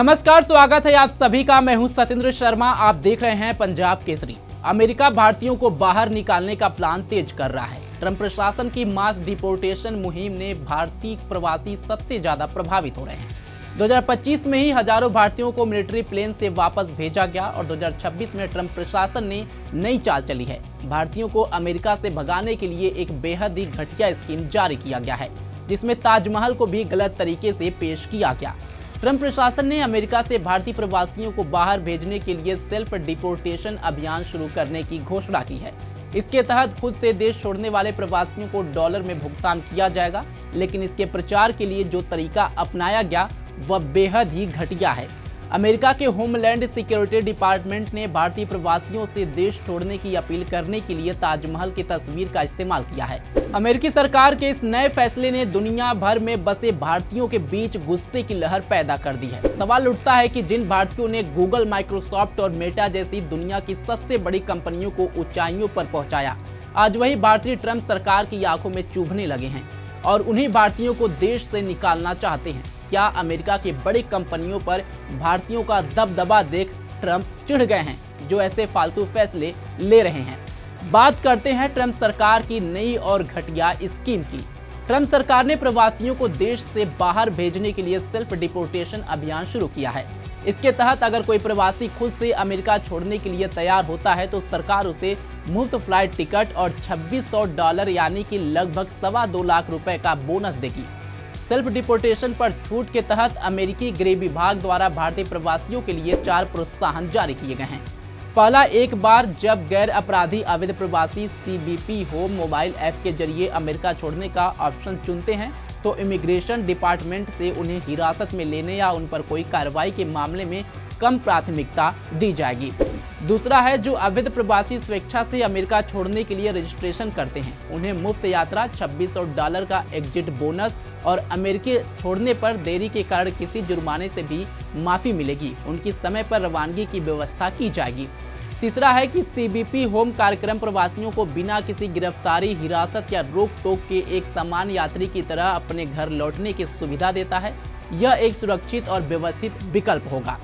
नमस्कार, स्वागत है आप सभी का। मैं हूं सतेंद्र शर्मा। आप देख रहे हैं पंजाब केसरी। अमेरिका भारतीयों को बाहर निकालने का प्लान तेज कर रहा है। ट्रंप प्रशासन की मास डिपोर्टेशन मुहिम ने भारतीय प्रवासी सबसे ज्यादा प्रभावित हो रहे हैं। 2025 में ही हजारों भारतीयों को मिलिट्री प्लेन से वापस भेजा गया और 2026 में ट्रंप प्रशासन ने नई चाल चली है। भारतीयों को अमेरिका से भगाने के लिए एक बेहद ही घटिया स्कीम जारी किया गया है, जिसमें ताजमहल को भी गलत तरीके से पेश किया गया। ट्रंप प्रशासन ने अमेरिका से भारतीय प्रवासियों को बाहर भेजने के लिए सेल्फ डिपोर्टेशन अभियान शुरू करने की घोषणा की है। इसके तहत खुद से देश छोड़ने वाले प्रवासियों को डॉलर में भुगतान किया जाएगा, लेकिन इसके प्रचार के लिए जो तरीका अपनाया गया वह बेहद ही घटिया है। अमेरिका के होमलैंड सिक्योरिटी डिपार्टमेंट ने भारतीय प्रवासियों से देश छोड़ने की अपील करने के लिए ताजमहल की तस्वीर का इस्तेमाल किया है। अमेरिकी सरकार के इस नए फैसले ने दुनिया भर में बसे भारतीयों के बीच गुस्से की लहर पैदा कर दी है। सवाल उठता है कि जिन भारतीयों ने गूगल, माइक्रोसॉफ्ट और मेटा जैसी दुनिया की सबसे बड़ी कंपनियों को ऊंचाइयों पर पहुंचाया, आज वही भारतीय ट्रंप सरकार की आंखों में चुभने लगे हैं और उन्हीं भारतीयों को देश से निकालना चाहते हैं। क्या अमेरिका की बड़ी कंपनियों पर भारतीयों का दबदबा देख ट्रंप चिढ़ गए हैं, जो ऐसे फालतू फैसले ले रहे हैं? बात करते हैं ट्रंप सरकार की नई और घटिया स्कीम की। ट्रंप सरकार ने प्रवासियों को देश से बाहर भेजने के लिए सेल्फ डिपोर्टेशन अभियान शुरू किया है। इसके तहत अगर कोई प्रवासी खुद से अमेरिका छोड़ने के लिए तैयार होता है तो सरकार उसे मुफ्त फ्लाइट टिकट और $2600 यानी कि लगभग $2.25 लाख रुपए का बोनस देगी। सेल्फ डिपोर्टेशन पर छूट के तहत अमेरिकी गृह विभाग द्वारा भारतीय प्रवासियों के लिए 4 प्रोत्साहन जारी किए गए हैं। पहला, एक बार जब गैर अपराधी अवैध प्रवासी CBP होम मोबाइल ऐप के जरिए अमेरिका छोड़ने का ऑप्शन चुनते हैं तो इमिग्रेशन डिपार्टमेंट से उन्हें हिरासत में लेने या उन पर कोई कार्रवाई के मामले में कम प्राथमिकता दी जाएगी। दूसरा है, जो अवैध प्रवासी स्वेच्छा से अमेरिका छोड़ने के लिए रजिस्ट्रेशन करते हैं उन्हें मुफ्त यात्रा, $2600 का एग्जिट बोनस और अमेरिका छोड़ने पर देरी के कारण किसी जुर्माने से भी माफी मिलेगी। उनकी समय पर रवानगी की व्यवस्था की जाएगी। तीसरा है कि CBP होम कार्यक्रम प्रवासियों को बिना किसी गिरफ्तारी, हिरासत या रोक टोक के एक सामान्य यात्री की तरह अपने घर लौटने की सुविधा देता है। यह एक सुरक्षित और व्यवस्थित विकल्प होगा।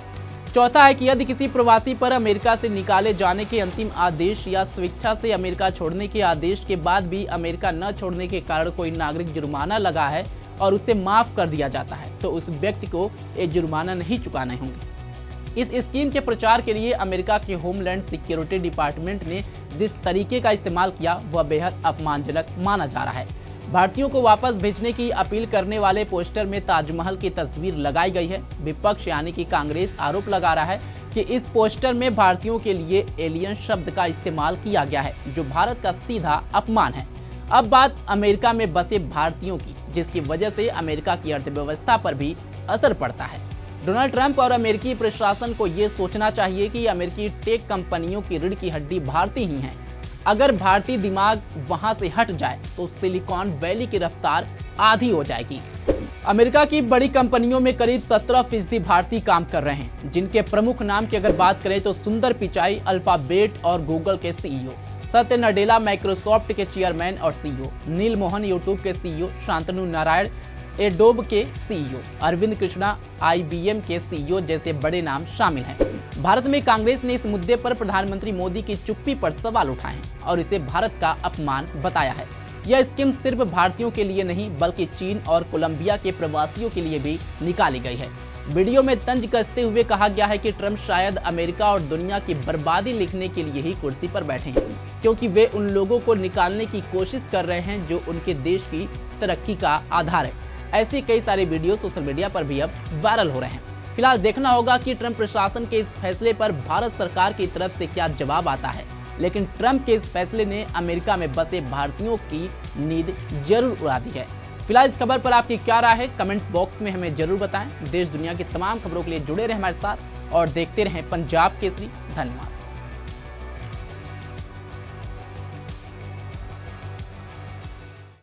चौथा है कि यदि किसी प्रवासी पर अमेरिका से निकाले जाने के अंतिम आदेश या स्वेच्छा से अमेरिका छोड़ने के आदेश के बाद भी अमेरिका न छोड़ने के कारण कोई नागरिक जुर्माना लगा है और उसे माफ कर दिया जाता है तो उस व्यक्ति को ये जुर्माना नहीं चुकाने होंगे। इस स्कीम के प्रचार के लिए अमेरिका के होमलैंड सिक्योरिटी डिपार्टमेंट ने जिस तरीके का इस्तेमाल किया वह बेहद अपमानजनक माना जा रहा है। भारतीयों को वापस भेजने की अपील करने वाले पोस्टर में ताजमहल की तस्वीर लगाई गई है। विपक्ष यानी कि कांग्रेस आरोप लगा रहा है कि इस पोस्टर में भारतीयों के लिए एलियन शब्द का इस्तेमाल किया गया है, जो भारत का सीधा अपमान है। अब बात अमेरिका में बसे भारतीयों की, जिसकी वजह से अमेरिका की अर्थव्यवस्था पर भी असर पड़ता है। डोनाल्ड ट्रंप और अमेरिकी प्रशासन को ये सोचना चाहिए कि अमेरिकी टेक कंपनियों की रीढ़ की हड्डी भारतीय ही हैं। अगर भारतीय दिमाग वहां से हट जाए तो सिलिकॉन वैली की रफ्तार आधी हो जाएगी। अमेरिका की बड़ी कंपनियों में करीब 17% भारतीय काम कर रहे हैं, जिनके प्रमुख नाम की अगर बात करें तो सुंदर पिचाई अल्फाबेट और गूगल के CEO, सत्य नडेला माइक्रोसॉफ्ट के चेयरमैन और CEO, नील मोहन यूट्यूब के CEO, शांतनु नारायण एडोब के CEO, अरविंद कृष्णा IBM के CEO जैसे बड़े नाम शामिल हैं। भारत में कांग्रेस ने इस मुद्दे पर प्रधानमंत्री मोदी की चुप्पी पर सवाल उठाए हैं और इसे भारत का अपमान बताया है। यह स्कीम सिर्फ भारतीयों के लिए नहीं बल्कि चीन और कोलंबिया के प्रवासियों के लिए भी निकाली गई है। वीडियो में तंज कसते हुए कहा गया है कि ट्रंप शायद अमेरिका और दुनिया की बर्बादी लिखने के लिए ही कुर्सी पर बैठे हैं, क्योंकि वे उन लोगों को निकालने की कोशिश कर रहे हैं जो उनके देश की तरक्की का आधार है। ऐसे कई सारे वीडियो सोशल मीडिया पर भी अब वायरल हो रहे हैं। फिलहाल देखना होगा कि ट्रंप प्रशासन के इस फैसले पर भारत सरकार की तरफ से क्या जवाब आता है, लेकिन ट्रंप के इस फैसले ने अमेरिका में बसे भारतीयों की नींद जरूर उड़ा दी है। फिलहाल इस खबर पर आपकी क्या राय है, कमेंट बॉक्स में हमें जरूर बताएं। देश दुनिया की तमाम खबरों के लिए जुड़े रहें हमारे साथ और देखते रहें पंजाब केसरी। धन्यवाद।